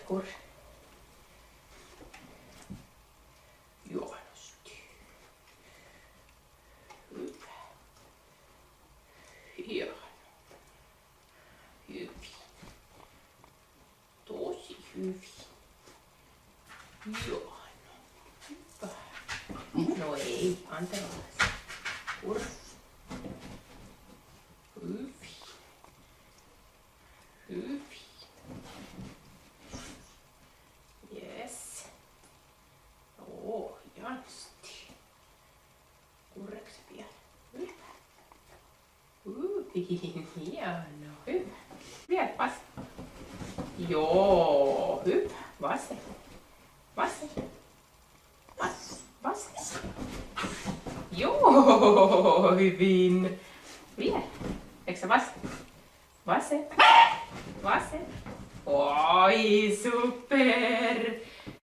kurre. Juonosti. Hyvä. Hieno. Hyvin. Tosi hyvin. Joo. Hyvä. No ei, antella. Kurre. Hyvin. Hyvin. Yes. Hienosti. Kurreksi vielä. Hyvä. Hyvin. Hieno. Hyvä. Vielä vasen. Joo. Hyvä. Vasen. Vasen. Vasen. Joo. Hyvin. Vielä. Eikö se vasen? Vasen. Vasen. Oi, super!